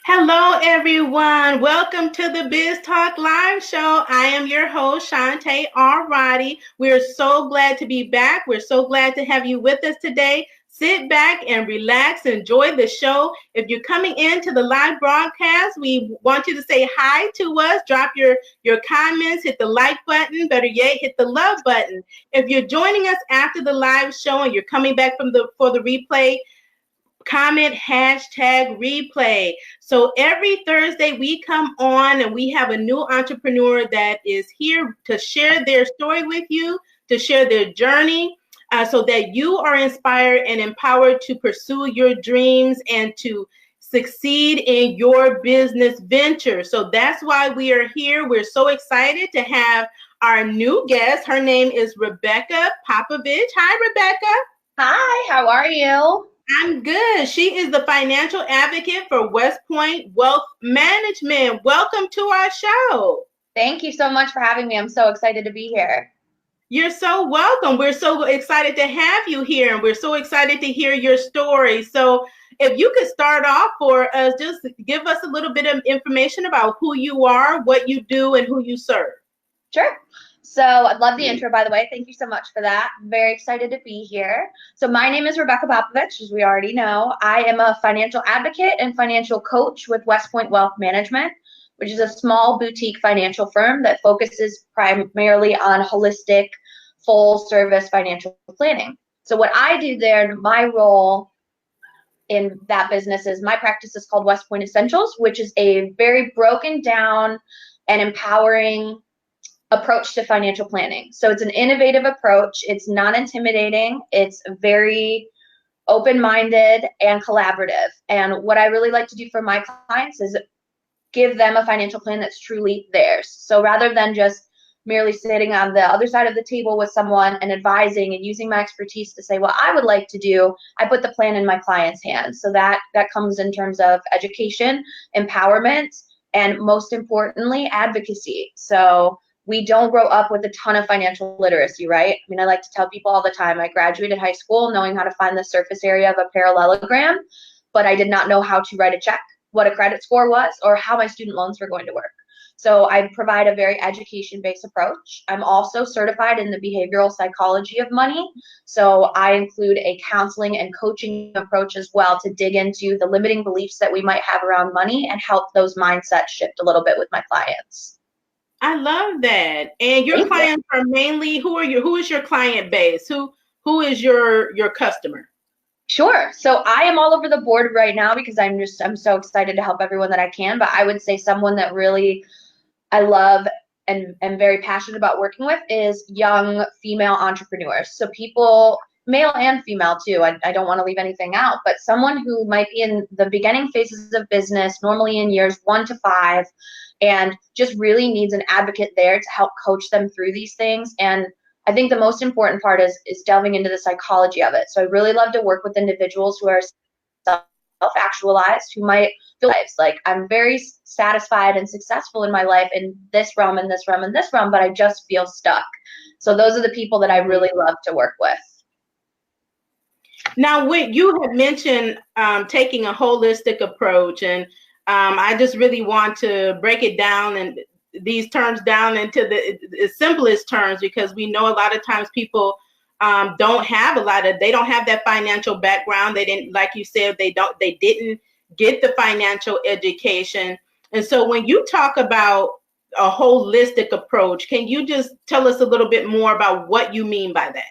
Hello, everyone. Welcome to the Biz Talk Live Show. I am your host, Shanté R. Roddy. We're so glad to be back. We're so glad to have you with us today. Sit back and relax. Enjoy the show. If you're coming into the live broadcast, we want you to say hi to us. Drop your comments. Hit the like button. Better yet, hit the love button. If you're joining us after the live show and you're coming back for the replay, comment hashtag replay. So every Thursday we come on and we have a new entrepreneur that is here to share their story with you, to share their journey, so that you are inspired and empowered to pursue your dreams and to succeed in your business venture. So that's why we are here. We're so excited to have our new guest. Her name is Rebecca Popovich. Hi, Rebecca. Hi, how are you? I'm good. She is the financial advocate for WestPoint Wealth Management. Welcome to our show. Thank you so much for having me. I'm so excited to be here. You're so welcome. We're so excited to have you here, and we're so excited to hear your story. So if you could start off for us, just give us a little bit of information about who you are, what you do, and who you serve. Sure. So I love the intro, by the way. Thank you so much for that. I'm very excited to be here. So my name is Rebecca Popovich, as we already know. I am a financial advocate and financial coach with WestPoint Wealth Management, which is a small boutique financial firm that focuses primarily on holistic, full-service financial planning. So what I do there, my role in that business is my practice is called WestPoint Essentials, which is a very broken down and empowering approach to financial planning. So it's an innovative approach. It's non-intimidating. It's very open-minded and collaborative. And what I really like to do for my clients is give them a financial plan that's truly theirs. So rather than just merely sitting on the other side of the table with someone and advising and using my expertise to say what I would like to do, I put the plan in my client's hands. So that comes in terms of education, empowerment, and most importantly, advocacy. So we don't grow up with a ton of financial literacy, right? I mean, I like to tell people all the time, I graduated high school knowing how to find the surface area of a parallelogram, but I did not know how to write a check, what a credit score was, or how my student loans were going to work. So I provide a very education-based approach. I'm also certified in the behavioral psychology of money. So I include a counseling and coaching approach as well to dig into the limiting beliefs that we might have around money and help those mindsets shift a little bit with my clients. I love that. And your clients are mainly, who is your client base? Who is your customer? Sure. So I am all over the board right now because I'm so excited to help everyone that I can. But I would say someone that really I love and am very passionate about working with is young female entrepreneurs. So people, male and female too. I don't want to leave anything out, but someone who might be in the beginning phases of business, normally in years 1 to 5, and just really needs an advocate there to help coach them through these things. And I think the most important part is delving into the psychology of it. So I really love to work with individuals who are self-actualized, who might feel like I'm very satisfied and successful in my life in this realm, in this realm, in this realm, but I just feel stuck. So those are the people that I really love to work with. Now, when you had mentioned taking a holistic approach, and I just really want to break it down and these terms down into the simplest terms, because we know a lot of times people don't have that financial background. They didn't, like you said, they didn't get the financial education. And so when you talk about a holistic approach, can you just tell us a little bit more about what you mean by that?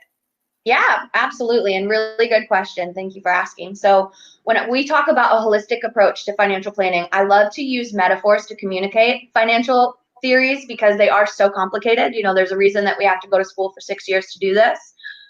Yeah, absolutely. And really good question. Thank you for asking. So when we talk about a holistic approach to financial planning, I love to use metaphors to communicate financial theories because they are so complicated. You know, there's a reason that we have to go to school for 6 years to do this.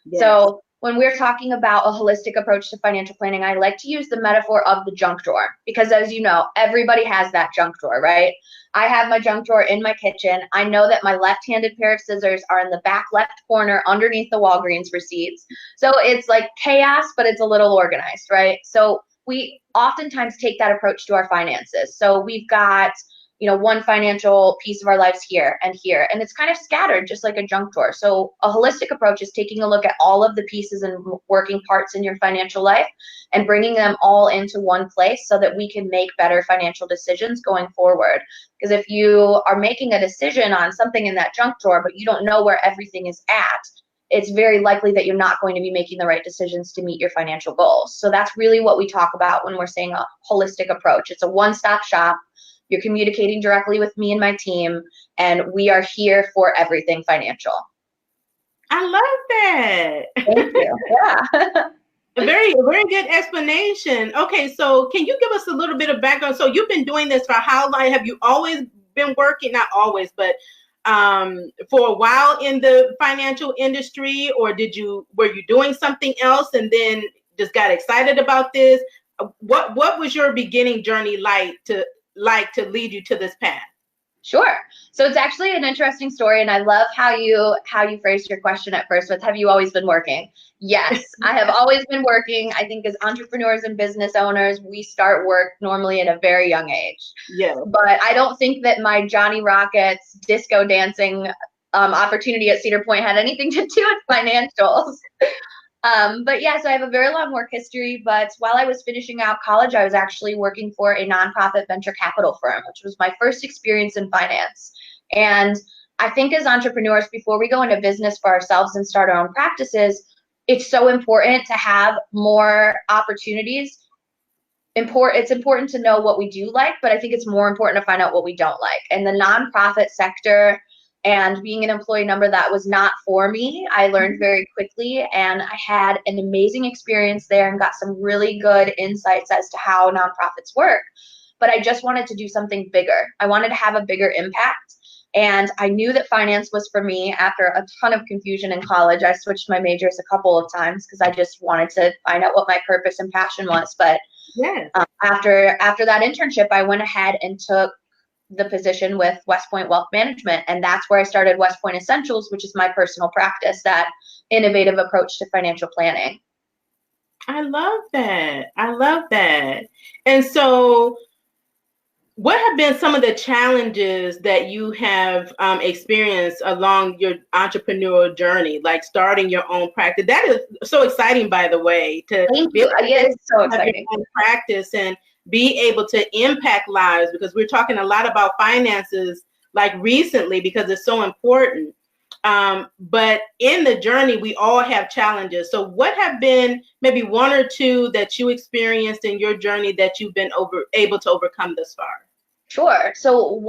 Yes. So when we're talking about a holistic approach to financial planning, I like to use the metaphor of the junk drawer because, as you know, everybody has that junk drawer, right? I have my junk drawer in my kitchen. I know that my left-handed pair of scissors are in the back left corner underneath the Walgreens receipts. So it's like chaos, but it's a little organized, right? So we oftentimes take that approach to our finances. So we've got one financial piece of our lives here and here. And it's kind of scattered, just like a junk drawer. So a holistic approach is taking a look at all of the pieces and working parts in your financial life and bringing them all into one place so that we can make better financial decisions going forward. Because if you are making a decision on something in that junk drawer, but you don't know where everything is at, it's very likely that you're not going to be making the right decisions to meet your financial goals. So that's really what we talk about when we're saying a holistic approach. It's a one-stop shop. You're communicating directly with me and my team, and we are here for everything financial. I love that. Thank you. Yeah. A very good explanation. Okay, so can you give us a little bit of background? So you've been doing this for how long? Have you always been working? Not always, but for a while in the financial industry, or were you doing something else and then just got excited about this? What was your beginning journey like to lead you to this path? Sure. So it's actually an interesting story, and I love how you phrased your question at first with, have you always been working? Yes, I have always been working. I think as entrepreneurs and business owners, we start work normally at a very young age. Yeah. But I don't think that my Johnny Rockets disco dancing opportunity at Cedar Point had anything to do with financials. But yeah, so I have a very long work history, but while I was finishing out college, I was actually working for a nonprofit venture capital firm, which was my first experience in finance. And I think as entrepreneurs, before we go into business for ourselves and start our own practices, it's so important to have more opportunities. It's important to know what we do like, but I think it's more important to find out what we don't like. And the nonprofit sector and being an employee number, that was not for me. I learned very quickly, and I had an amazing experience there and got some really good insights as to how nonprofits work. But I just wanted to do something bigger. I wanted to have a bigger impact. And I knew that finance was for me. After a ton of confusion in college, I switched my majors a couple of times because I just wanted to find out what my purpose and passion was. But yes. After that internship, I went ahead and took the position with WestPoint Wealth Management. And that's where I started WestPoint Essentials, which is my personal practice, that innovative approach to financial planning. I love that. I love that. And so what have been some of the challenges that you have experienced along your entrepreneurial journey, like starting your own practice? That is so exciting, by the way, to be able to have your own practice and be able to impact lives, because we're talking a lot about finances like recently because it's so important. But in the journey, we all have challenges. So what have been maybe one or two that you experienced in your journey that you've been able to overcome thus far? Sure. So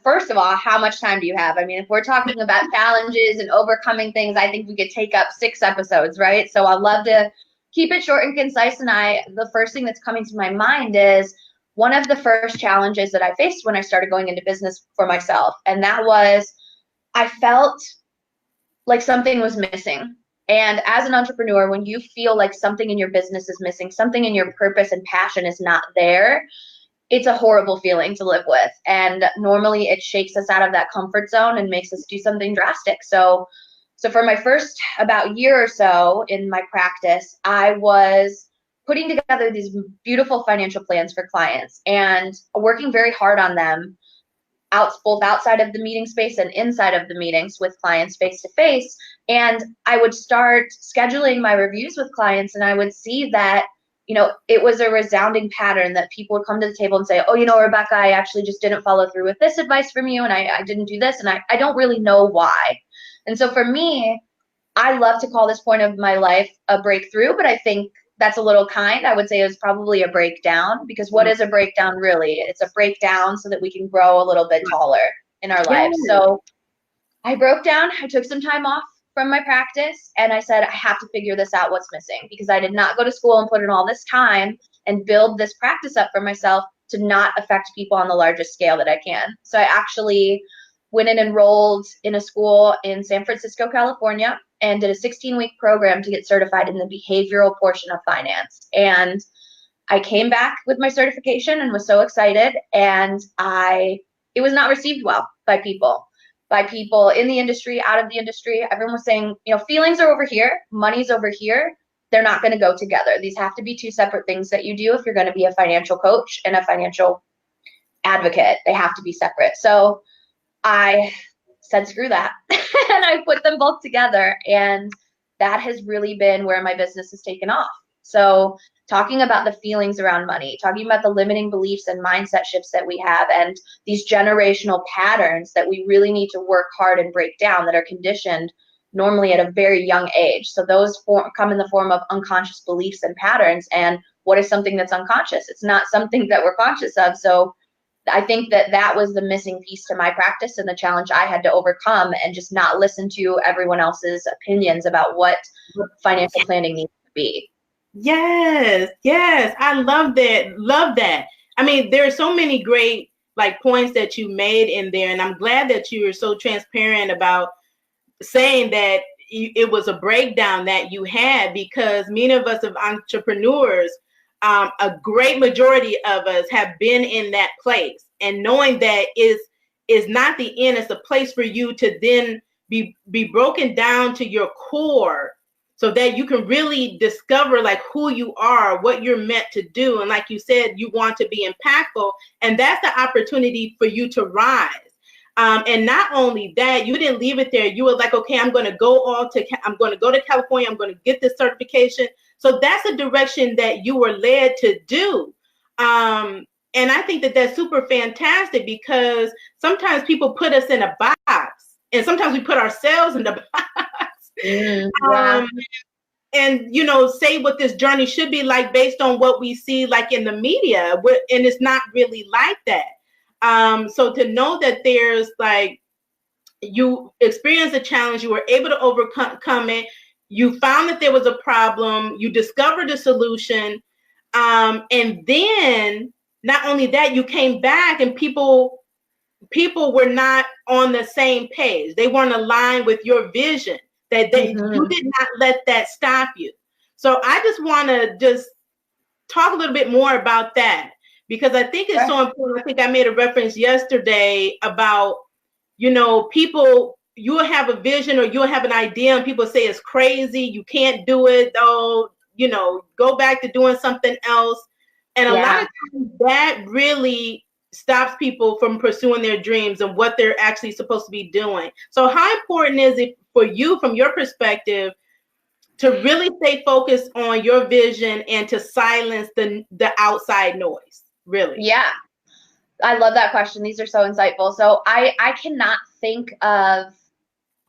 first of all, how much time do you have? I mean, if we're talking about challenges and overcoming things, I think we could take up 6 episodes, right? So I'd love to keep it short and concise. And the first thing that's coming to my mind is one of the first challenges that I faced when I started going into business for myself. And that was, I felt like something was missing. And as an entrepreneur, when you feel like something in your business is missing, something in your purpose and passion is not there, it's a horrible feeling to live with. And normally it shakes us out of that comfort zone and makes us do something drastic. So for my first about year or so in my practice, I was putting together these beautiful financial plans for clients and working very hard on them, both outside of the meeting space and inside of the meetings with clients face to face. And I would start scheduling my reviews with clients, and I would see that it was a resounding pattern that people would come to the table and say, oh, Rebecca, I actually just didn't follow through with this advice from you, and I didn't do this, and I don't really know why. And so for me, I love to call this point of my life a breakthrough, but I think that's a little kind. I would say it was probably a breakdown, because what is a breakdown really? It's a breakdown so that we can grow a little bit taller in our lives. So I broke down, I took some time off from my practice, and I said, I have to figure this out, what's missing, because I did not go to school and put in all this time and build this practice up for myself to not affect people on the largest scale that I can. So I actually went and enrolled in a school in San Francisco, California, and did a 16-week program to get certified in the behavioral portion of finance. And I came back with my certification and was so excited, and it was not received well by people in the industry, out of the industry. Everyone was saying, feelings are over here, money's over here. They're not going to go together. These have to be 2 separate things that you do if you're going to be a financial coach and a financial advocate. They have to be separate. So I said, screw that. And I put them both together. And that has really been where my business has taken off. So talking about the feelings around money, talking about the limiting beliefs and mindset shifts that we have, and these generational patterns that we really need to work hard and break down that are conditioned normally at a very young age. So those come in the form of unconscious beliefs and patterns. And what is something that's unconscious? It's not something that we're conscious of. So I think that was the missing piece to my practice and the challenge I had to overcome, and just not listen to everyone else's opinions about what financial planning needs to be. Yes, yes. I love that. Love that. I mean, there are so many great like points that you made in there, and I'm glad that you were so transparent about saying that it was a breakdown that you had, because many of us of entrepreneurs, a great majority of us have been in that place, and knowing that is not the end. It's a place for you to then be broken down to your core, so that you can really discover like who you are, what you're meant to do. And like you said, you want to be impactful, and that's the opportunity for you to rise. And not only that, you didn't leave it there. You were like, okay, I'm going to go to California. I'm going to get this certification. So that's a direction that you were led to do. And I think that that's super fantastic, because sometimes people put us in a box, and sometimes we put ourselves in the box. Yeah. And, you know, say what this journey should be like based on what we see like in the media. And it's not really like that. So to know that there's like, you experienced a challenge, you were able to overcome it, you found that there was a problem, you discovered a solution, and then not only that, you came back and people were not on the same page. They weren't aligned with your vision. That you did not let that stop you. So I just want to just talk a little bit more about that, because I think it's so important. I think I made a reference yesterday about, you know, people, you'll have a vision or you'll have an idea and people say it's crazy, you can't do it, though, you know, go back to doing something else. And a lot of times that really stops people from pursuing their dreams and what they're actually supposed to be doing. So how important is it for you, from your perspective, to really stay focused on your vision and to silence the outside noise, really? Yeah. I love that question. These are so insightful. So I cannot think of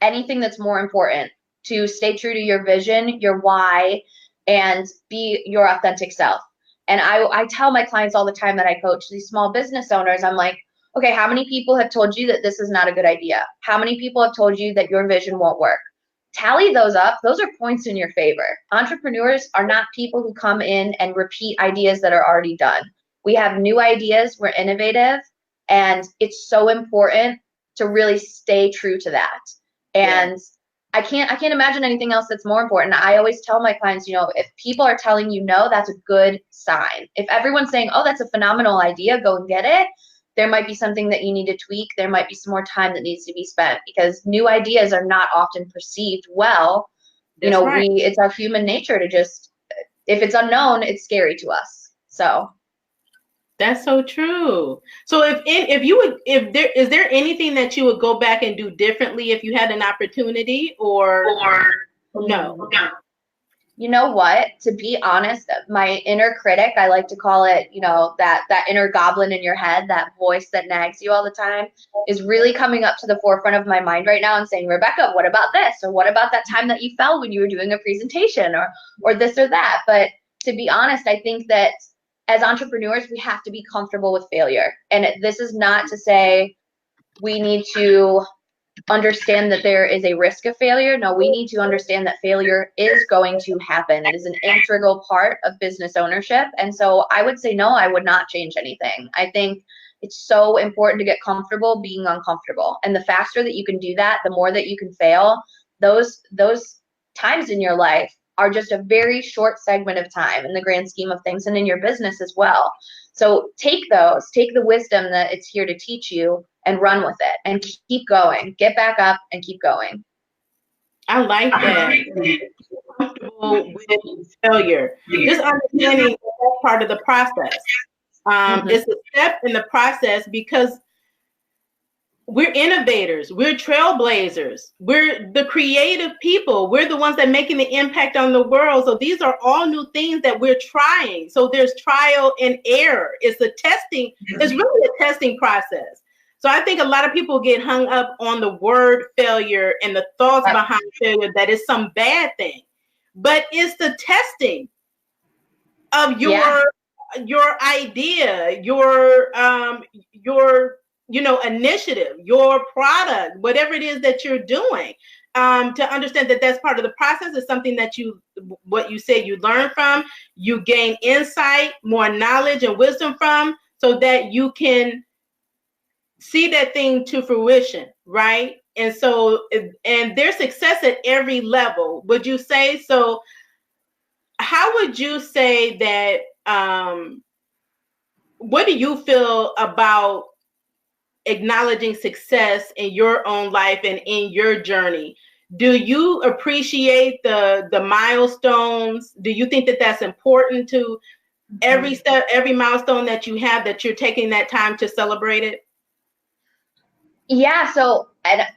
anything that's more important to stay true to your vision, your why, and be your authentic self. And I tell my clients all the time that I coach these small business owners, I'm like, okay, how many people have told you that this is not a good idea? How many people have told you that your vision won't work? Tally those up. Those are points in your favor. Entrepreneurs are not people who come in and repeat ideas that are already done. We have new ideas, we're innovative, and it's so important to really stay true to that. And I can't imagine anything else that's more important. I always tell my clients, you know, if people are telling you no, that's a good sign. If everyone's saying, oh, that's a phenomenal idea, go and get it, there might be something that you need to tweak. There might be some more time that needs to be spent, because new ideas are not often perceived well. You know, it's our human nature to just, if it's unknown, it's scary to us. So that's so true. So is there anything that you would go back and do differently if you had an opportunity, or no? You know what? To be honest, my inner critic, I like to call it, you know, that inner goblin in your head, that voice that nags you all the time, is really coming up to the forefront of my mind right now and saying, Rebecca, what about this? Or what about that time that you fell when you were doing a presentation, or this or that? But to be honest, I think that as entrepreneurs, we have to be comfortable with failure. And this is not to say we need to understand that there is a risk of failure. No, we need to understand that failure is going to happen. It is an integral part of business ownership. And so I would say, no, I would not change anything. I think it's so important to get comfortable being uncomfortable. And the faster that you can do that, the more that you can fail. Those times in your life are just a very short segment of time in the grand scheme of things, and in your business as well. So take the wisdom that it's here to teach you and run with it and keep going. Get back up and keep going. I like that. Comfortable with failure. Just understanding that that's part of the process. It's a step in the process because we're innovators. We're trailblazers. We're the creative people. We're the ones that are making the impact on the world. So these are all new things that we're trying. So there's trial and error. It's a testing. It's really a testing process. So I think a lot of people get hung up on the word failure and the thoughts behind failure, that it's some bad thing. But it's the testing of your idea, your initiative, your product, whatever it is that you're doing, to understand that that's part of the process. Is something that what you said, you learn from, you gain insight, more knowledge and wisdom from, so that you can see that thing to fruition, right? And so, and there's success at every level, would you say? So how would you say that, what do you feel about acknowledging success in your own life and in your journey? Do you appreciate the milestones? Do you think that that's important to every step, every milestone that you have, that you're taking that time to celebrate it? Yeah, so at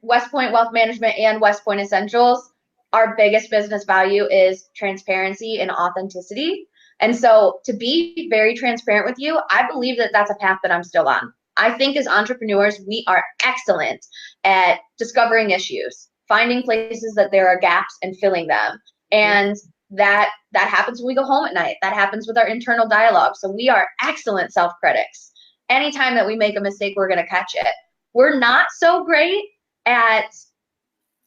WestPoint Wealth Management and WestPoint Essentials, our biggest business value is transparency and authenticity. And so to be very transparent with you, I believe that that's a path that I'm still on. I think as entrepreneurs, we are excellent at discovering issues, finding places that there are gaps and filling them. And that happens when we go home at night. That happens with our internal dialogue. So we are excellent self-critics. Anytime that we make a mistake, we're going to catch it. We're not so great at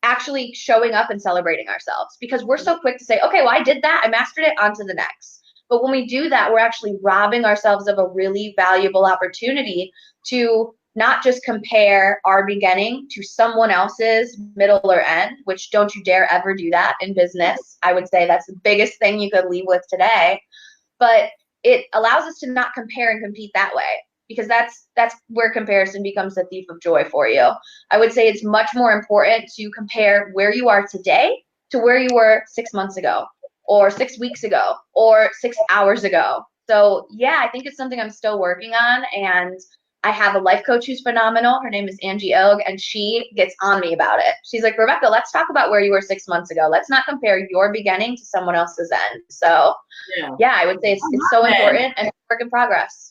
actually showing up and celebrating ourselves, because we're so quick to say, okay, well, I did that, I mastered it, on to the next. But when we do that, we're actually robbing ourselves of a really valuable opportunity to not just compare our beginning to someone else's middle or end, which don't you dare ever do that in business. I would say that's the biggest thing you could leave with today. But it allows us to not compare and compete that way, because that's where comparison becomes the thief of joy for you. I would say it's much more important to compare where you are today to where you were 6 months ago, or 6 weeks ago, or 6 hours ago. So yeah, I think it's something I'm still working on, and I have a life coach who's phenomenal. Her name is Angie Og, and she gets on me about it. She's like, Rebecca, let's talk about where you were 6 months ago. Let's not compare your beginning to someone else's end. So yeah, I would say it's so important, and it's a work in progress.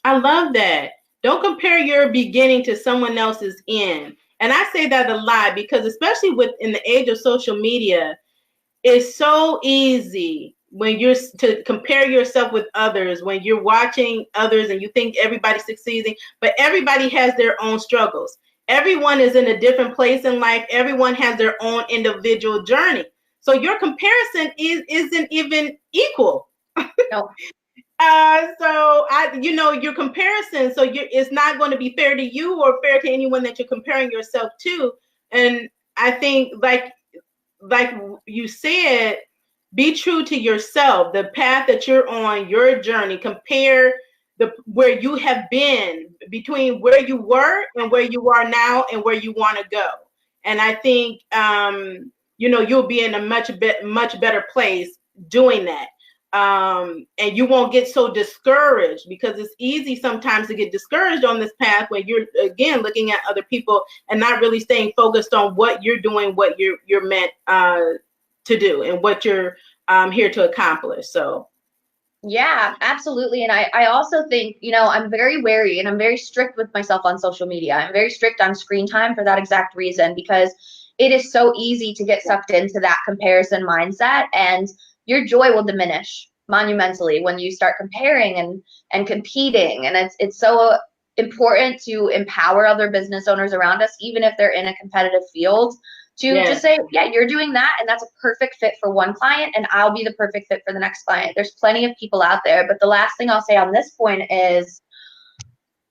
I love that. Don't compare your beginning to someone else's end. And I say that a lot because, especially in the age of social media, it's so easy when you're to compare yourself with others, when you're watching others and you think everybody's succeeding, but everybody has their own struggles. Everyone is in a different place in life. Everyone has their own individual journey. So your comparison isn't even equal. No. So your comparison, so it's not going to be fair to you or fair to anyone that you're comparing yourself to. And I think, like you said, be true to yourself, the path that you're on, your journey. Compare where you have been, between where you were and where you are now and where you want to go. And I think you'll be in a much better place doing that. And you won't get so discouraged, because it's easy sometimes to get discouraged on this path where you're, again, looking at other people and not really staying focused on what you're doing, what you're meant to do, and what you're here to accomplish. So yeah, absolutely. And I also think, I'm very wary and I'm very strict with myself on social media. I'm very strict on screen time for that exact reason, because it is so easy to get sucked into that comparison mindset, and your joy will diminish monumentally when you start comparing and competing. And it's so important to empower other business owners around us, even if they're in a competitive field, to just say, yeah, you're doing that, and that's a perfect fit for one client, and I'll be the perfect fit for the next client. There's plenty of people out there. But the last thing I'll say on this point is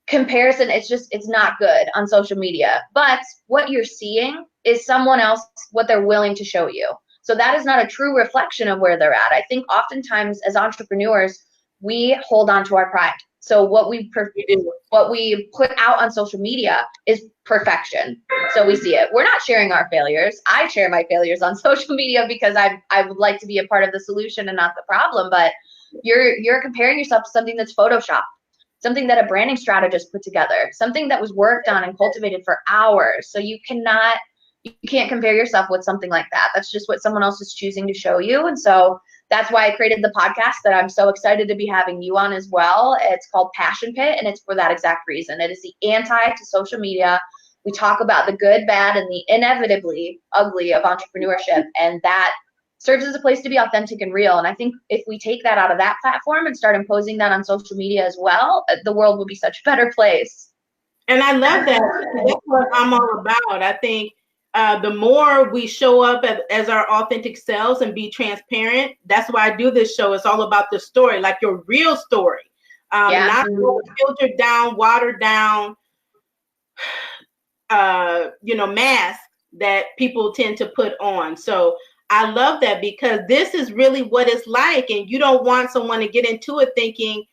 comparison. It's not good on social media. But what you're seeing is someone else, what they're willing to show you. So that is not a true reflection of where they're at. I think oftentimes as entrepreneurs, we hold on to our pride. So what we put out on social media is perfection. So we see it. We're not sharing our failures. I share my failures on social media because I would like to be a part of the solution and not the problem. But you're comparing yourself to something that's photoshopped, something that a branding strategist put together, something that was worked on and cultivated for hours. So you can't compare yourself with something like that. That's just what someone else is choosing to show you. And so that's why I created the podcast that I'm so excited to be having you on as well. It's called Passion Pit, and it's for that exact reason. It is the anti to social media. We talk about the good, bad, and the inevitably ugly of entrepreneurship, and that serves as a place to be authentic and real. And I think if we take that out of that platform and start imposing that on social media as well, the world will be such a better place. And I love that. That's what I'm all about. I think the more we show up as our authentic selves and be transparent, that's why I do this show. It's all about the story, like your real story, not filtered down, watered down, mask that people tend to put on. So I love that, because this is really what it's like. And you don't want someone to get into it thinking,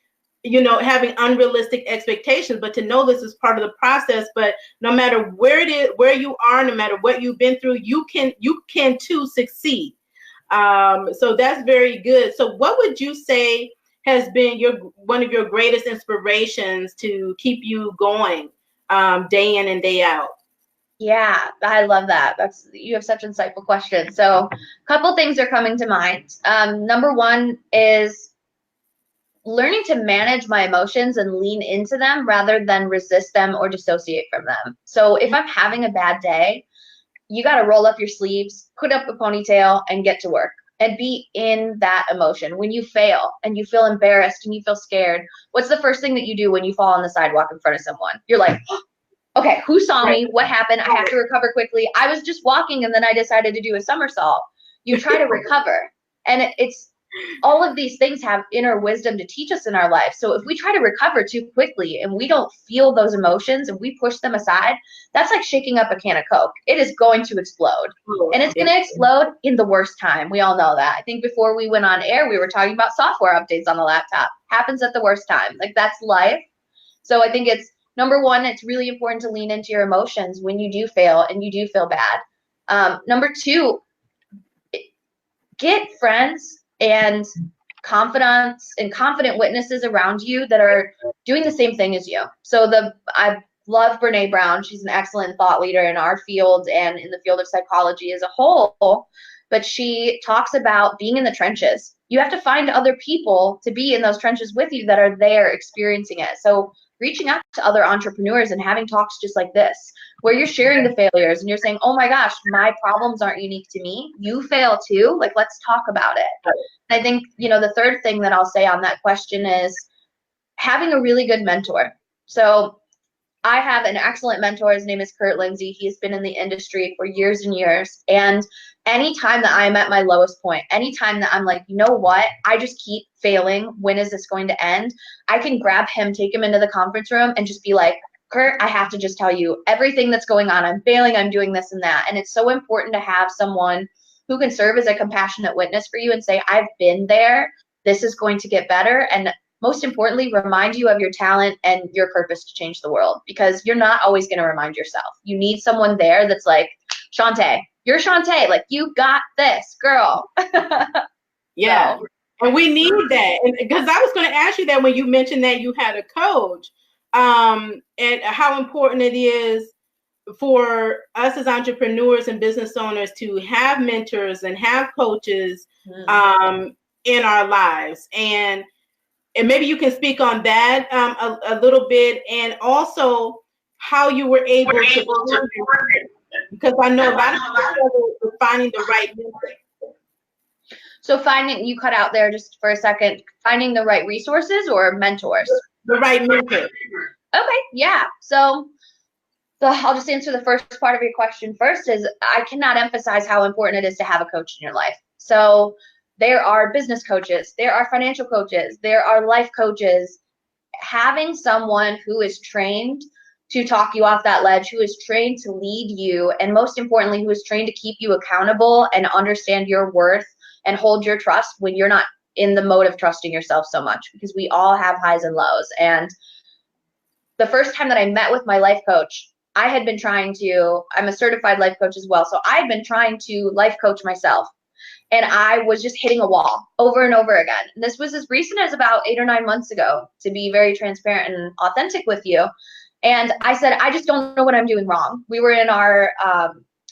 having unrealistic expectations, but to know this is part of the process. But no matter where you are, no matter what you've been through, you can too succeed. So that's very good. So what would you say has been one of your greatest inspirations to keep you going day in and day out? Yeah, I love that. You have such insightful questions. So a couple things are coming to mind. Number one is learning to manage my emotions and lean into them rather than resist them or dissociate from them. So if I'm having a bad day, you got to roll up your sleeves, put up a ponytail, and get to work and be in that emotion. When you fail and you feel embarrassed and you feel scared, what's the first thing that you do when you fall on the sidewalk in front of someone? You're like, okay, who saw me? What happened? I have to recover quickly. I was just walking and then I decided to do a somersault. You try to recover. And it's all of these things have inner wisdom to teach us in our life. So if we try to recover too quickly and we don't feel those emotions and we push them aside, that's like shaking up a can of Coke. It is going to explode. And it's going to explode in the worst time. We all know that. I think before we went on air, we were talking about software updates on the laptop. Happens at the worst time. Like, that's life. So I think it's, number one, it's really important to lean into your emotions when you do fail and you do feel bad. Number two, get friends and confident witnesses around you that are doing the same thing as you. So I love Brene Brown. She's an excellent thought leader in our field and in the field of psychology as a whole. But she talks about being in the trenches. You have to find other people to be in those trenches with you that are there experiencing it. So reaching out to other entrepreneurs and having talks just like this, where you're sharing the failures and you're saying, oh my gosh, my problems aren't unique to me. You fail too. Like, let's talk about it. I think, the third thing that I'll say on that question is having a really good mentor. So I have an excellent mentor. His name is Kurt Lindsay. He's been in the industry for years and years. And anytime that I'm at my lowest point, anytime that I'm like, you know what, I just keep failing, when is this going to end? I can grab him, take him into the conference room and just be like, Kurt, I have to just tell you everything that's going on. I'm failing. I'm doing this and that. And it's so important to have someone who can serve as a compassionate witness for you and say, I've been there. This is going to get better. And most importantly, remind you of your talent and your purpose to change the world, because you're not always going to remind yourself. You need someone there that's like, Shanté, you're Shanté. Like, you got this, girl. Yeah. So. And we need that. Because I was going to ask you that when you mentioned that you had a coach, and how important it is for us as entrepreneurs and business owners to have mentors and have coaches in our lives. And maybe you can speak on that a little bit, and also how you were able to, because I know a lot of people are finding the right mentor. So you cut out there just for a second, finding the right resources or mentors? The right mentor. Okay, yeah. So I'll just answer the first part of your question first. Is I cannot emphasize how important it is to have a coach in your life. So there are business coaches, there are financial coaches, there are life coaches. Having someone who is trained to talk you off that ledge, who is trained to lead you, and most importantly, who is trained to keep you accountable and understand your worth and hold your trust when you're not in the mode of trusting yourself so much, because we all have highs and lows. And the first time that I met with my life coach, I'm a certified life coach as well. So I had been trying to life coach myself. And I was just hitting a wall over and over again. And this was as recent as about 8 or 9 months ago, to be very transparent and authentic with you. And I said, I just don't know what I'm doing wrong. We were in our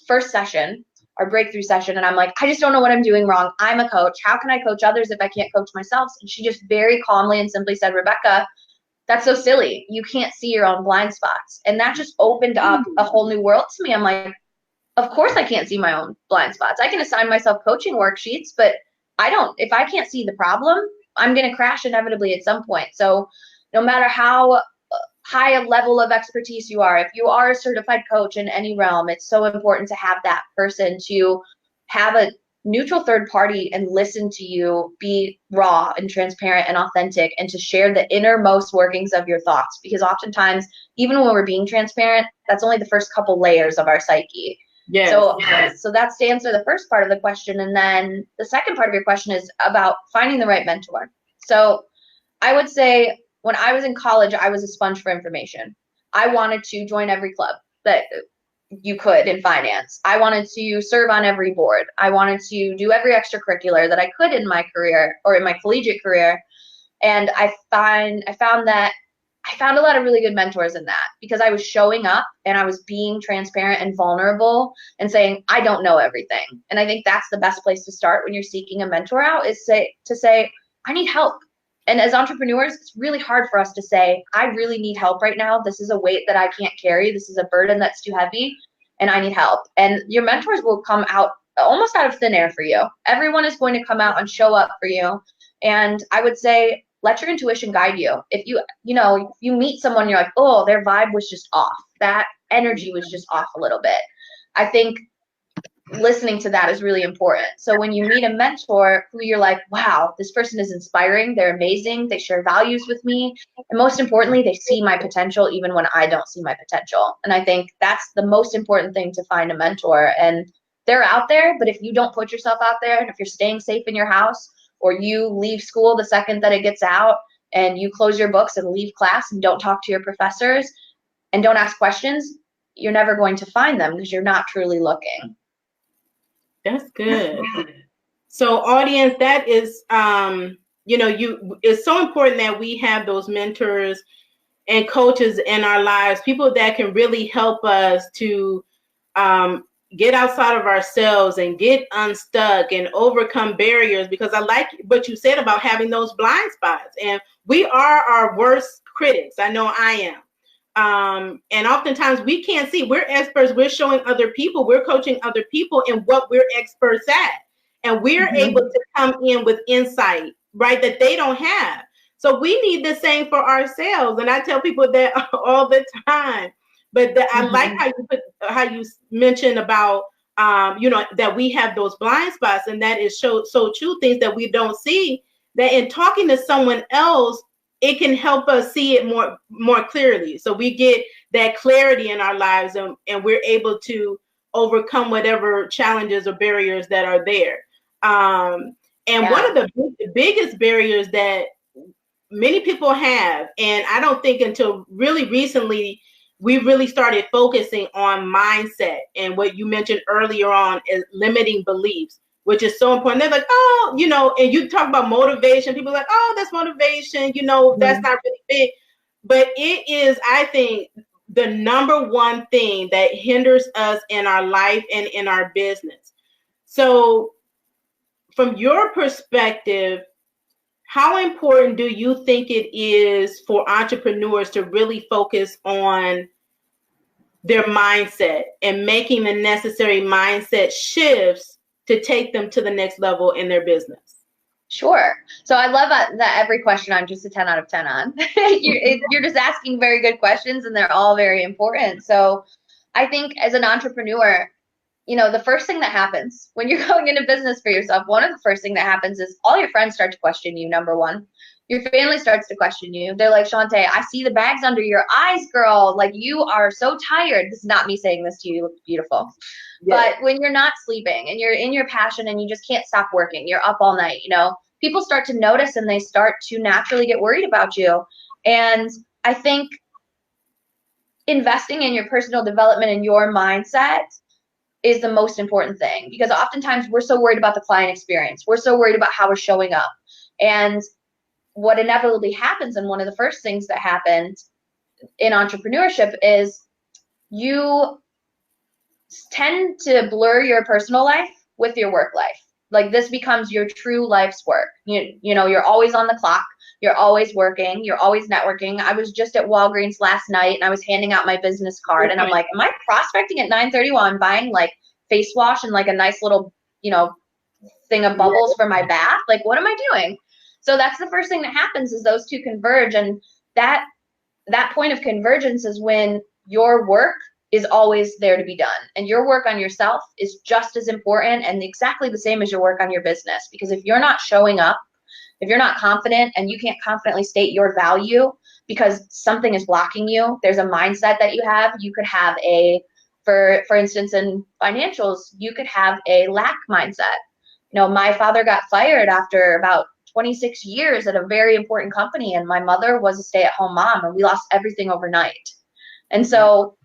first session, our breakthrough session, and I'm like, I just don't know what I'm doing wrong. I'm a coach. How can I coach others if I can't coach myself? And she just very calmly and simply said, Rebecca, that's so silly. You can't see your own blind spots. And that just opened up a whole new world to me. I'm like, of course I can't see my own blind spots. I can assign myself coaching worksheets, but if I can't see the problem, I'm going to crash inevitably at some point. So no matter how high a level of expertise you are, if you are a certified coach in any realm, it's so important to have that person to have a neutral third party and listen to you, be raw and transparent and authentic, and to share the innermost workings of your thoughts. Because oftentimes, even when we're being transparent, that's only the first couple layers of our psyche. Yes. So that's to answer the first part of the question. And then the second part of your question is about finding the right mentor. So I would say when I was in college, I was a sponge for information. I wanted to join every club that you could in finance. I wanted to serve on every board. I wanted to do every extracurricular that I could in my career or in my collegiate career. And I found that I found a lot of really good mentors in that, because I was showing up and I was being transparent and vulnerable and saying, I don't know everything. And I think that's the best place to start when you're seeking a mentor out, is to say, I need help. And as entrepreneurs, it's really hard for us to say, I really need help right now. This is a weight that I can't carry. This is a burden that's too heavy, and I need help. And your mentors will come out almost out of thin air for you. Everyone is going to come out and show up for you. And I would say, let your intuition guide you. If you meet someone, you're like, oh, their vibe was just off. That energy was just off a little bit. I think listening to that is really important. So when you meet a mentor who you're like, wow, this person is inspiring, they're amazing, they share values with me, and most importantly, they see my potential even when I don't see my potential. And I think that's the most important thing, to find a mentor. And they're out there, but if you don't put yourself out there, and if you're staying safe in your house, or you leave school the second that it gets out, and you close your books and leave class and don't talk to your professors and don't ask questions, you're never going to find them, because you're not truly looking. That's good. So audience, that is, it's so important that we have those mentors and coaches in our lives, people that can really help us to get outside of ourselves and get unstuck and overcome barriers. Because I like what you said about having those blind spots, and we are our worst critics. I know I am. And oftentimes we can't see. We're experts. We're showing other people. We're coaching other people in what we're experts at. And we're able to come in with insight, right, that they don't have. So we need the same for ourselves. And I tell people that all the time. But I like how you mentioned about, that we have those blind spots. And that is so true, things that we don't see, that in talking to someone else, it can help us see it more clearly. So we get that clarity in our lives, and we're able to overcome whatever challenges or barriers that are there. One of the biggest barriers that many people have, and I don't think until really recently, we really started focusing on mindset, and what you mentioned earlier on is limiting beliefs, which is so important. They're like, oh, and you talk about motivation. People are like, oh, that's motivation. That's not really big. But it is, I think, the number one thing that hinders us in our life and in our business. So from your perspective, how important do you think it is for entrepreneurs to really focus on their mindset and making the necessary mindset shifts to take them to the next level in their business? Sure. So I love that every question I'm just a 10 out of 10 on. You're just asking very good questions, and they're all very important. So I think as an entrepreneur, the first thing that happens when you're going into business for yourself, one of the first things that happens is all your friends start to question you, number one. Your family starts to question you. They're like, Shanté, I see the bags under your eyes, girl. Like, you are so tired. This is not me saying this to you. You look beautiful. Yeah. But when you're not sleeping and you're in your passion and you just can't stop working, you're up all night, people start to notice, and they start to naturally get worried about you. And I think investing in your personal development and your mindset is the most important thing, because oftentimes we're so worried about the client experience. We're so worried about how we're showing up. And what inevitably happens, and one of the first things that happened in entrepreneurship, is you tend to blur your personal life with your work life. Like, this becomes your true life's work. You know, you're always on the clock. You're always working. You're always networking. I was just at Walgreens last night and I was handing out my business card and I'm like, am I prospecting at 9:30 while I'm buying like face wash and like a nice little, you know, thing of bubbles for my bath? Like, what am I doing? So that's the first thing that happens, is those two converge. And that point of convergence is when your work is always there to be done. And your work on yourself is just as important and exactly the same as your work on your business. Because if you're not showing up, if you're not confident and you can't confidently state your value because something is blocking you, there's a mindset that you have. You could have for instance, in financials, you could have a lack mindset. You know, my father got fired after about 26 years at a very important company, and my mother was a stay-at-home mom, and we lost everything overnight. And so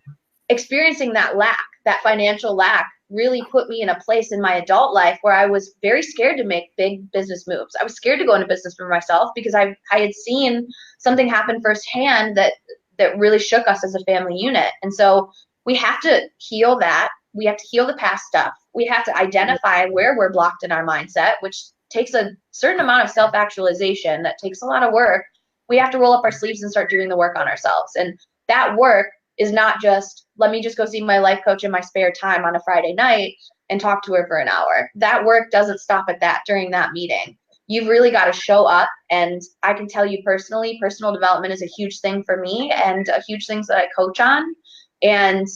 experiencing that lack, that financial lack, really put me in a place in my adult life where I was very scared to make big business moves. I was scared to go into business for myself because I had seen something happen firsthand that really shook us as a family unit. And so we have to heal that. We have to heal the past stuff. We have to identify where we're blocked in our mindset, which takes a certain amount of self-actualization. That takes a lot of work. We have to roll up our sleeves and start doing the work on ourselves. And that work is not just, let me just go see my life coach in my spare time on a Friday night and talk to her for an hour. That work doesn't stop at that during that meeting. You've really got to show up. And I can tell you personally, personal development is a huge thing for me and a huge thing that I coach on. And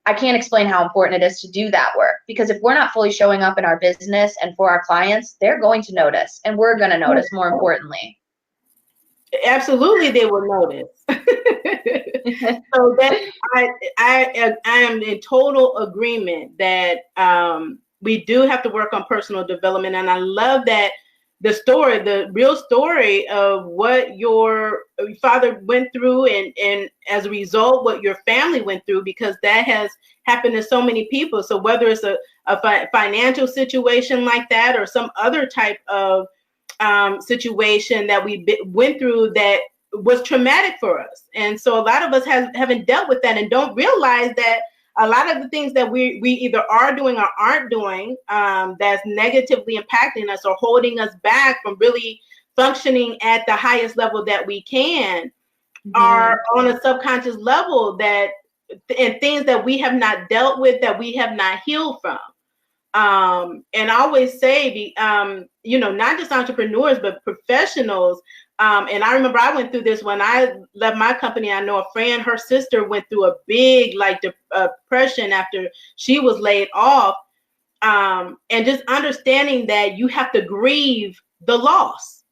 I can't explain how important it is to do that work, because if we're not fully showing up in our business and for our clients, they're going to notice, and we're going to notice, more importantly. Absolutely, they will notice. So that I am in total agreement that we do have to work on personal development, and I love that the real story of what your father went through, and as a result, what your family went through, because that has happened to so many people. So whether it's a financial situation like that or some other type of situation that we went through that was traumatic for us. And so a lot of us haven't dealt with that and don't realize that a lot of the things that we either are doing or aren't doing that's negatively impacting us or holding us back from really functioning at the highest level that we can are on a subconscious level, and things that we have not dealt with, that we have not healed from. And I always say, not just entrepreneurs, but professionals. And I remember I went through this when I left my company. I know a friend, her sister went through a big depression after she was laid off. And just understanding that you have to grieve the loss.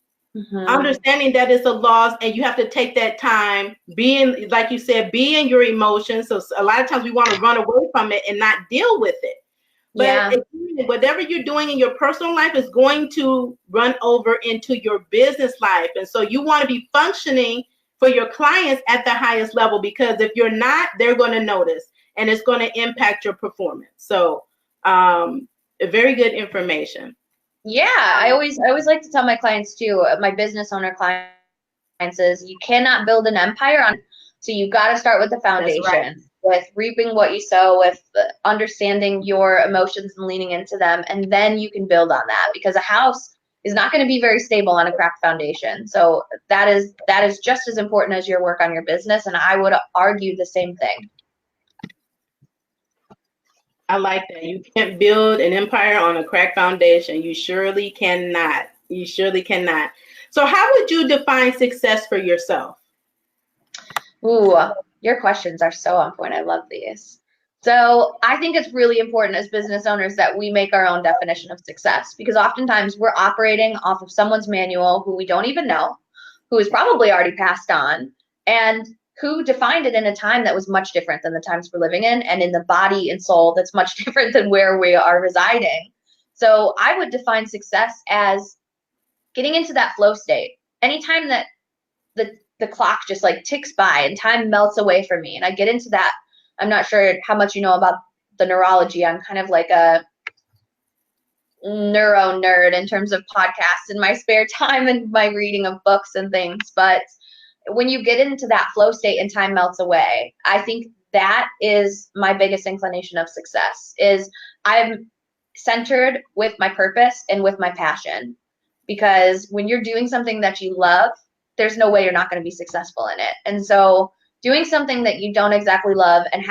Understanding that it's a loss, and you have to take that time, being, like you said, be in your emotions. So a lot of times we want to run away from it and not deal with it. But whatever you're doing in your personal life is going to run over into your business life. And so you want to be functioning for your clients at the highest level, because if you're not, they're going to notice and it's going to impact your performance. So very good information. Yeah, I always like to tell my clients too, my business owner clients, is you cannot build an empire on. So you've got to start with the foundation. That's right. With reaping what you sow, with understanding your emotions and leaning into them, and then you can build on that, because a house is not going to be very stable on a cracked foundation. So that is just as important as your work on your business, and I would argue the same thing. I like that. You can't build an empire on a cracked foundation. You surely cannot. You surely cannot. So how would you define success for yourself? Ooh, your questions are so on point. I love these. So I think it's really important as business owners that we make our own definition of success, because oftentimes we're operating off of someone's manual who we don't even know, who is probably already passed on, and who defined it in a time that was much different than the times we're living in, and in the body and soul that's much different than where we are residing. So I would define success as getting into that flow state. Anytime that the clock just ticks by and time melts away from me and I get into that, I'm not sure how much you know about the neurology. I'm kind of like a neuro nerd in terms of podcasts in my spare time and my reading of books and things. But when you get into that flow state and time melts away, I think that is my biggest inclination of success, is I'm centered with my purpose and with my passion. Because when you're doing something that you love, there's no way you're not going to be successful in it. And so doing something that you don't exactly love and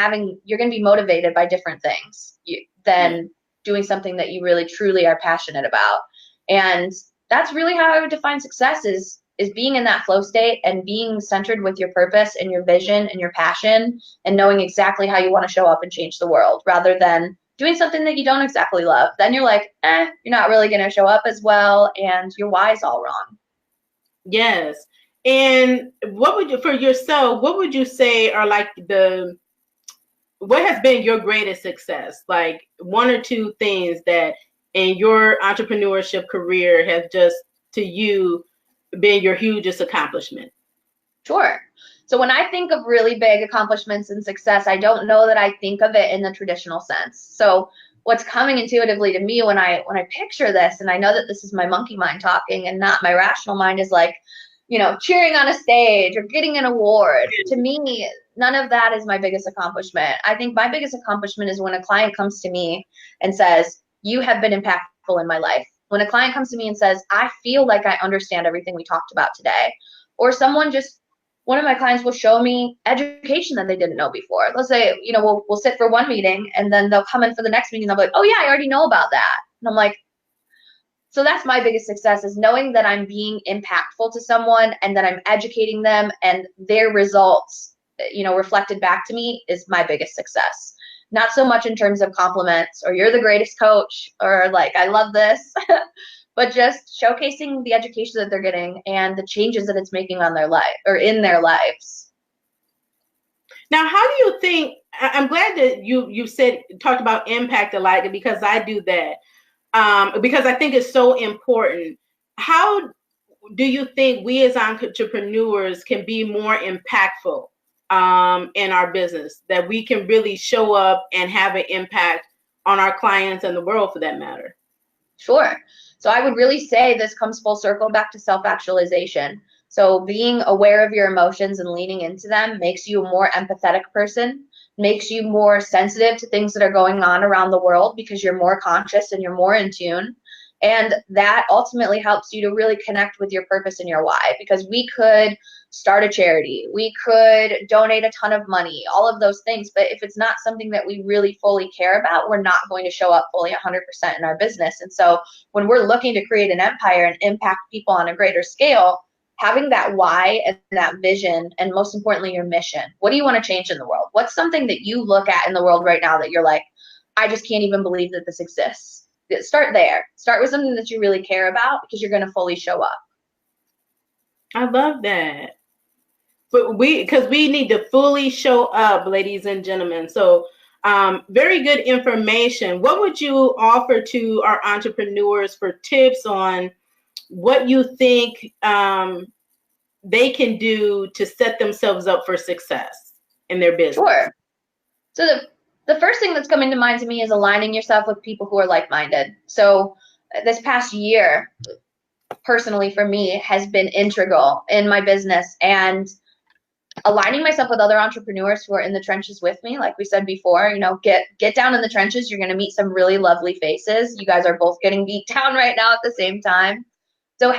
you're going to be motivated by different things than doing something that you really truly are passionate about. And that's really how I would define success, is being in that flow state and being centered with your purpose and your vision and your passion and knowing exactly how you want to show up and change the world, rather than doing something that you don't exactly love. Then you're like, you're not really going to show up as well, and your why is all wrong. Yes. And what would you say are like what has been your greatest success? Like one or two things that in your entrepreneurship career have just, to you, been your hugest accomplishment? Sure. So when I think of really big accomplishments and success, I don't know that I think of it in the traditional sense. So what's coming intuitively to me when I picture this, and I know that this is my monkey mind talking and not my rational mind, is like, cheering on a stage or getting an award. To me, none of that is my biggest accomplishment. I think my biggest accomplishment is when a client comes to me and says, you have been impactful in my life. When a client comes to me and says, I feel like I understand everything we talked about today. Or one of my clients will show me education that they didn't know before. Let's say, we'll sit for one meeting and then they'll come in for the next meeting and they'll be like, oh yeah, I already know about that. And I'm like, so that's my biggest success, is knowing that I'm being impactful to someone and that I'm educating them, and their results, reflected back to me, is my biggest success. Not so much in terms of compliments or you're the greatest coach or like, I love this, but just showcasing the education that they're getting and the changes that it's making on their life or in their lives. Now, how do you think, I'm glad that you talked about impact a lot, because I do that. Because I think it's so important. How do you think we as entrepreneurs can be more impactful in our business, that we can really show up and have an impact on our clients and the world for that matter? Sure. So I would really say this comes full circle back to self-actualization. So being aware of your emotions and leaning into them makes you a more empathetic person, makes you more sensitive to things that are going on around the world, because you're more conscious and you're more in tune. And that ultimately helps you to really connect with your purpose and your why, because we could start a charity, we could donate a ton of money, all of those things. But if it's not something that we really fully care about, we're not going to show up fully 100% in our business. And so when we're looking to create an empire and impact people on a greater scale, having that why and that vision, and most importantly, your mission. What do you want to change in the world? What's something that you look at in the world right now that you're like, I just can't even believe that this exists? Start there. Start with something that you really care about, because you're going to fully show up. I love that. But because we need to fully show up, ladies and gentlemen. So very good information. What would you offer to our entrepreneurs for tips on what you think they can do to set themselves up for success in their business? Sure. So the first thing that's coming to mind to me is aligning yourself with people who are like-minded. So this past year, personally for me, has been integral in my business, and aligning myself with other entrepreneurs who are in the trenches with me. Like we said before, get down in the trenches. You're going to meet some really lovely faces. You guys are both getting beat down right now at the same time. So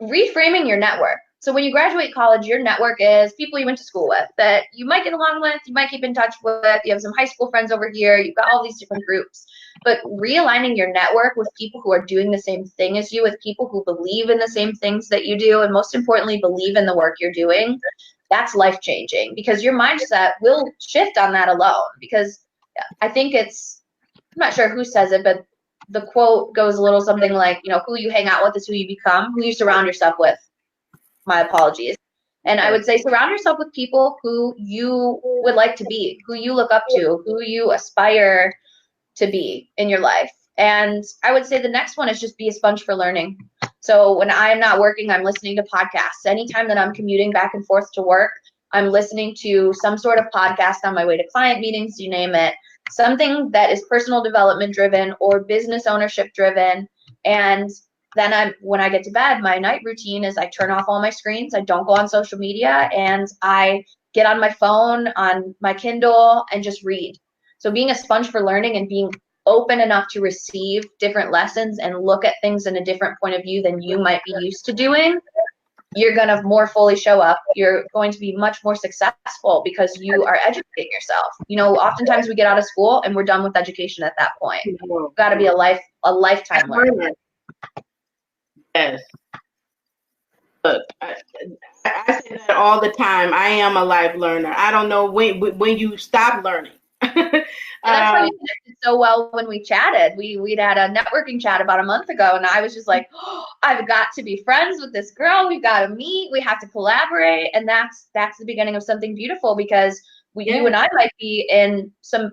reframing your network. So when you graduate college, your network is people you went to school with that you might get along with, you might keep in touch with, you have some high school friends over here, you've got all these different groups. But realigning your network with people who are doing the same thing as you, with people who believe in the same things that you do, and most importantly, believe in the work you're doing, that's life-changing, because your mindset will shift on that alone. Because I think I'm not sure who says it, but the quote goes a little something like, who you hang out with is who you become, who you surround yourself with. My apologies. And I would say surround yourself with people who you would like to be, who you look up to, who you aspire to be in your life. And I would say the next one is just be a sponge for learning. So when I'm not working, I'm listening to podcasts. Anytime that I'm commuting back and forth to work, I'm listening to some sort of podcast on my way to client meetings, you name it. something that is personal development driven or business ownership driven. And then when I get to bed, my night routine is I turn off all my screens. I don't go on social media, and I get on my phone, on my Kindle, and just read. So being a sponge for learning and being open enough to receive different lessons and look at things in a different point of view than you might be used to doing, you're going to more fully show up. You're going to be much more successful because you are educating yourself. You know, oftentimes we get out of school and we're done with education at that point. You've got to be a lifetime learner. Yes. Look, I say that all the time. I am a life learner. I don't know when you stop learning. And that's why we connected so well when we chatted. We'd had a networking chat about a month ago, and I was just like, oh, I've got to be friends with this girl. We've got to meet. We have to collaborate, and that's the beginning of something beautiful, because you and I might be in some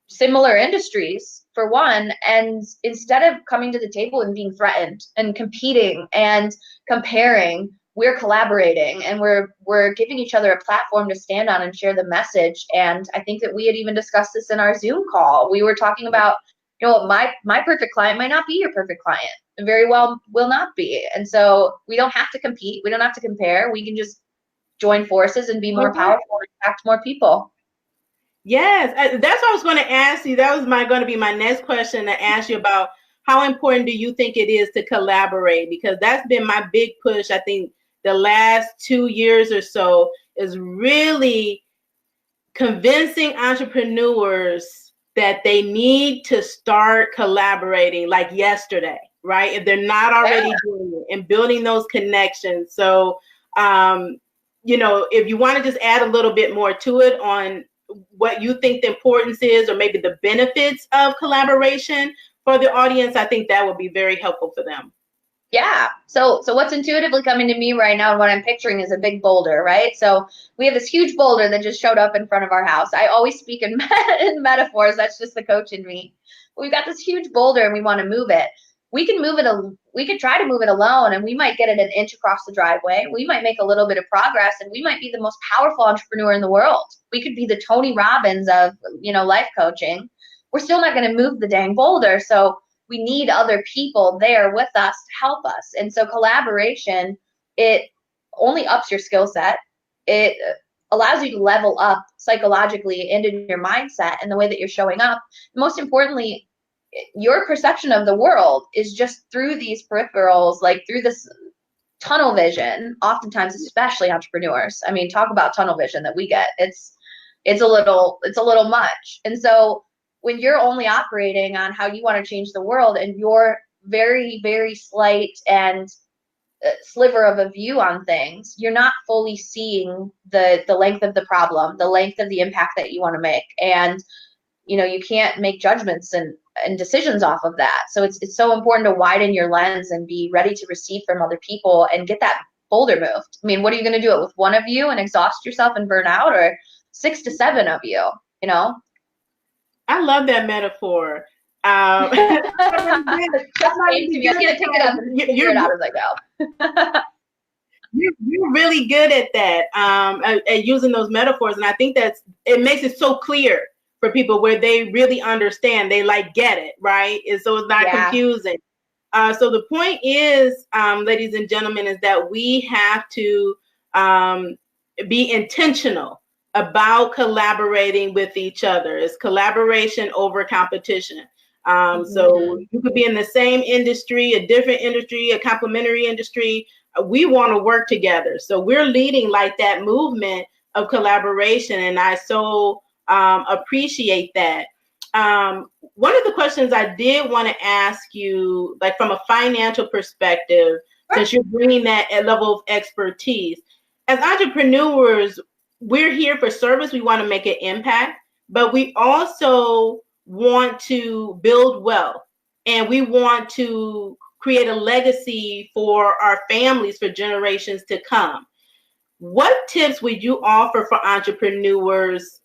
similar industries for one, and instead of coming to the table and being threatened and competing and comparing, we're collaborating, and we're giving each other a platform to stand on and share the message. And I think that we had even discussed this in our Zoom call. We were talking about, you know, my perfect client might not be your perfect client. It very well will not be. And so we don't have to compete. We don't have to compare. We can just join forces and be more powerful and impact more people. Yes, that's what I was going to ask you. That was going to be my next question, to ask you about how important do you think it is to collaborate? Because that's been my big push, I think, the last 2 years or so, is really convincing entrepreneurs that they need to start collaborating like yesterday, right? If they're not already doing it, and building those connections. So, you know, if you want to just add a little bit more to it on what you think the importance is, or maybe the benefits of collaboration for the audience, I think that would be very helpful for them. Yeah. So what's intuitively coming to me right now and what I'm picturing is a big boulder, right? So we have this huge boulder that just showed up in front of our house. I always speak in metaphors. That's just the coach in me. We've got this huge boulder and we want to move it. We can move it. We could try to move it alone, and we might get it an inch across the driveway. We might make a little bit of progress, and we might be the most powerful entrepreneur in the world. We could be the Tony Robbins of, you know, life coaching. We're still not going to move the dang boulder. So we need other people there with us to help us. And so collaboration, it only ups your skill set. It allows you to level up psychologically and in your mindset and the way that you're showing up. Most importantly, your perception of the world is just through these peripherals, like through this tunnel vision, oftentimes, especially entrepreneurs. I mean, talk about tunnel vision that we get. It's a little much. And so when you're only operating on how you want to change the world and your very, very slight and sliver of a view on things, you're not fully seeing the length of the problem, the length of the impact that you want to make. And, you know, you can't make judgments and decisions off of that. So it's so important to widen your lens and be ready to receive from other people and get that boulder moved. I mean, what are you going to do it with one of you and exhaust yourself and burn out, or 6 to 7 of you, you know? I love that metaphor. Just came to me. I'm going to pick it up and figure it out as I go. You're really good at that, at using those metaphors. And I think it makes it so clear for people, where they really understand, they get it, right? And so it's not confusing. So the point is, ladies and gentlemen, is that we have to be intentional about collaborating with each other. It's collaboration over competition. So you could be in the same industry, a different industry, a complementary industry. We want to work together. So we're leading that movement of collaboration. And I so appreciate that. One of the questions I did want to ask you, from a financial perspective, since you're bringing that level of expertise, as entrepreneurs, we're here for service. We want to make an impact, but we also want to build wealth, and we want to create a legacy for our families for generations to come. What tips would you offer for entrepreneurs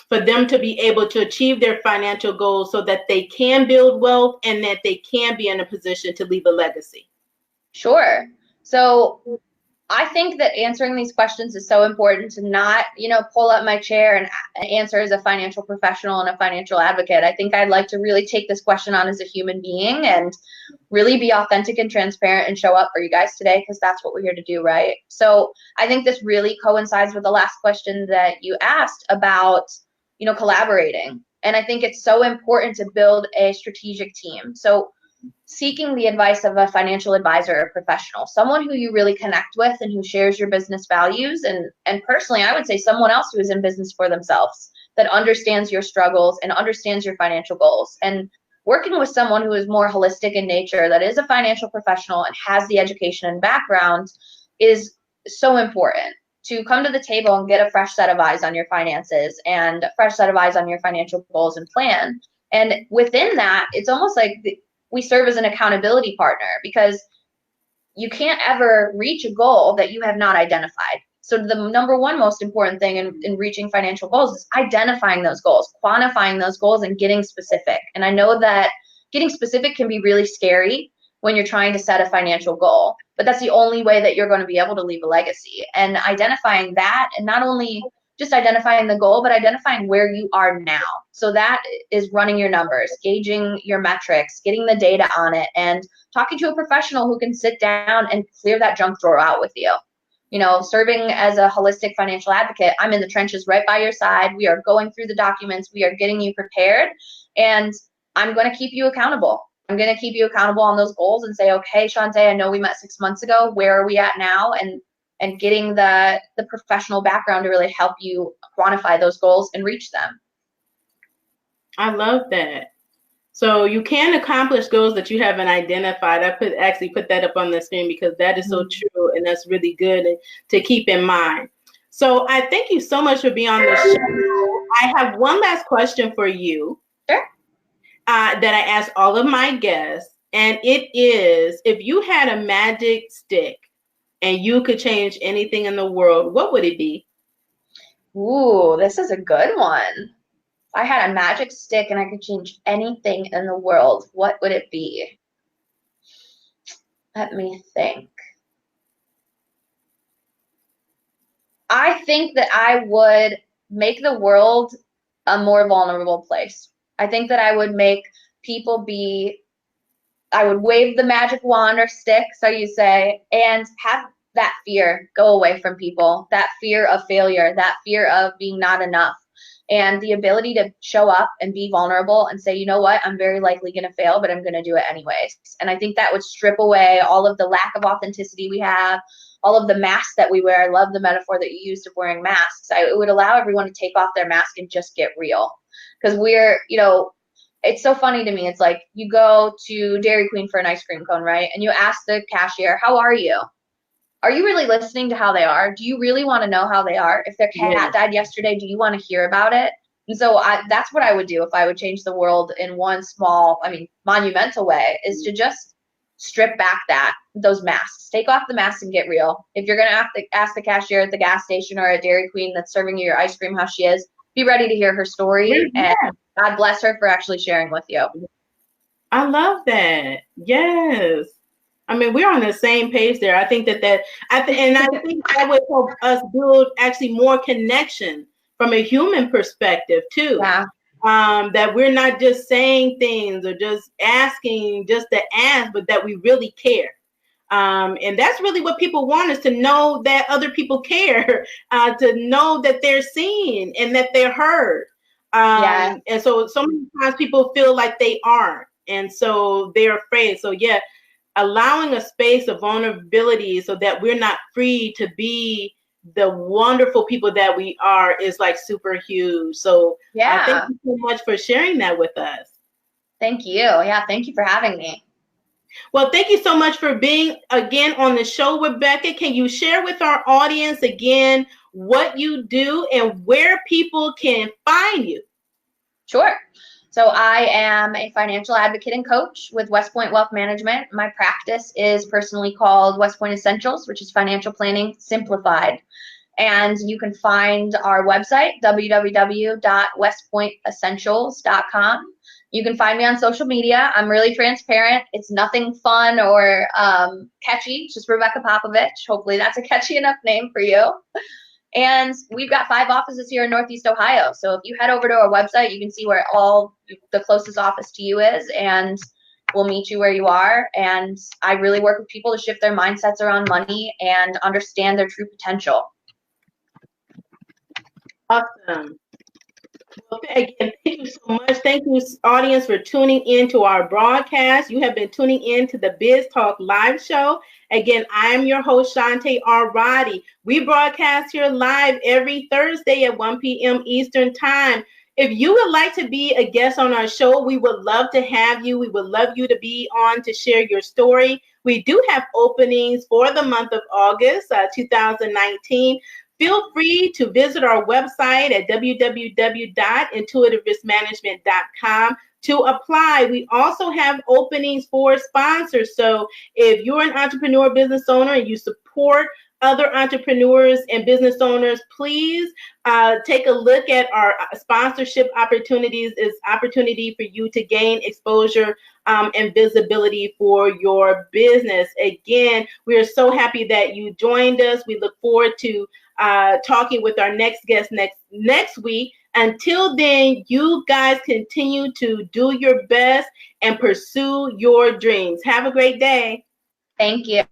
for them to be able to achieve their financial goals so that they can build wealth and that they can be in a position to leave a legacy? Sure. So I think that answering these questions is so important to not, pull up my chair and answer as a financial professional and a financial advocate. I think I'd like to really take this question on as a human being and really be authentic and transparent and show up for you guys today, because that's what we're here to do, right? So I think this really coincides with the last question that you asked about, collaborating. And I think it's so important to build a strategic team. So seeking the advice of a financial advisor or professional, someone who you really connect with and who shares your business values. And personally, I would say someone else who is in business for themselves, that understands your struggles and understands your financial goals. And working with someone who is more holistic in nature, that is a financial professional and has the education and background, is so important to come to the table and get a fresh set of eyes on your finances and a fresh set of eyes on your financial goals and plan. And within that, it's almost like we serve as an accountability partner, because you can't ever reach a goal that you have not identified. So the number one most important thing in reaching financial goals is identifying those goals, quantifying those goals, and getting specific. And I know that getting specific can be really scary when you're trying to set a financial goal, but that's the only way that you're going to be able to leave a legacy. And identifying that, and not only just identifying the goal, but identifying where you are now. So that is running your numbers, gauging your metrics, getting the data on it, and talking to a professional who can sit down and clear that junk drawer out with you. Serving as a holistic financial advocate, I'm in the trenches right by your side. We are going through the documents. We are getting you prepared, and I'm going to keep you accountable. I'm going to keep you accountable on those goals and say, okay, Shanté, I know we met 6 months ago. Where are we at now? And getting the professional background to really help you quantify those goals and reach them. I love that. So you can accomplish goals that you haven't identified. I actually put that up on the screen because that is so true, and that's really good to keep in mind. So I thank you so much for being on the show. I have one last question for you. Sure. That I ask all of my guests, and it is, if you had a magic stick and you could change anything in the world, what would it be? Ooh, this is a good one. If I had a magic stick and I could change anything in the world, what would it be? Let me think. I think that I would make the world a more vulnerable place. I think that I would make people I would wave the magic wand or stick, so you say, and have that fear go away from people, that fear of failure, that fear of being not enough, and the ability to show up and be vulnerable and say, you know what, I'm very likely going to fail, but I'm going to do it anyways. And I think that would strip away all of the lack of authenticity we have, all of the masks that we wear. I love the metaphor that you used of wearing masks. It would allow everyone to take off their mask and just get real. Because it's so funny to me. It's like you go to Dairy Queen for an ice cream cone, right? And you ask the cashier, how are you? Are you really listening to how they are? Do you really want to know how they are? If their cat died yesterday, do you want to hear about it? And so that's what I would do if I would change the world in one small, monumental way, is to just strip back those masks. Take off the masks and get real. If you're going to ask the cashier at the gas station or at Dairy Queen that's serving you your ice cream how she is, be ready to hear her story. Yeah. And God bless her for actually sharing with you. I love that. Yes. We're on the same page there. I think and I think that would help us build actually more connection from a human perspective too. Yeah. That we're not just saying things or just asking just to ask, but that we really care. And that's really what people want, is to know that other people care, to know that they're seen and that they're heard. And so many times people feel like they aren't, and so they're afraid. So yeah, allowing a space of vulnerability so that we're not free to be the wonderful people that we are is like super huge. So thank you so much for sharing that with us. Thank you. Yeah, thank you for having me. Well, thank you so much for being again on the show, Rebecca. Can you share with our audience again what you do and where people can find you? Sure. So I am a financial advocate and coach with WestPoint Wealth Management. My practice is personally called WestPoint Essentials, which is financial planning simplified. And you can find our website, www.westpointessentials.com. You can find me on social media. I'm really transparent. It's nothing fun or catchy. It's just Rebecca Popovich. Hopefully that's a catchy enough name for you. And we've got 5 offices here in Northeast Ohio. So if you head over to our website, you can see where all the closest office to you is, and we'll meet you where you are. And I really work with people to shift their mindsets around money and understand their true potential. Awesome. Well, again, thank you so much. Thank you, audience, for tuning in to our broadcast. You have been tuning in to the Biz Talk live show. Again, I'm your host, Shanté R. Roddy. We broadcast here live every Thursday at 1 p.m. Eastern Time. If you would like to be a guest on our show, we would love to have you. We would love you to be on to share your story. We do have openings for the month of August 2019. Feel free to visit our website at www.intuitiveriskmanagement.com to apply. We also have openings for sponsors. So if you're an entrepreneur business owner and you support other entrepreneurs and business owners, please take a look at our sponsorship opportunities. It's opportunity for you to gain exposure and visibility for your business. Again, we are so happy that you joined us. We look forward to talking with our next guest next week. Until then, you guys continue to do your best and pursue your dreams. Have a great day. Thank you.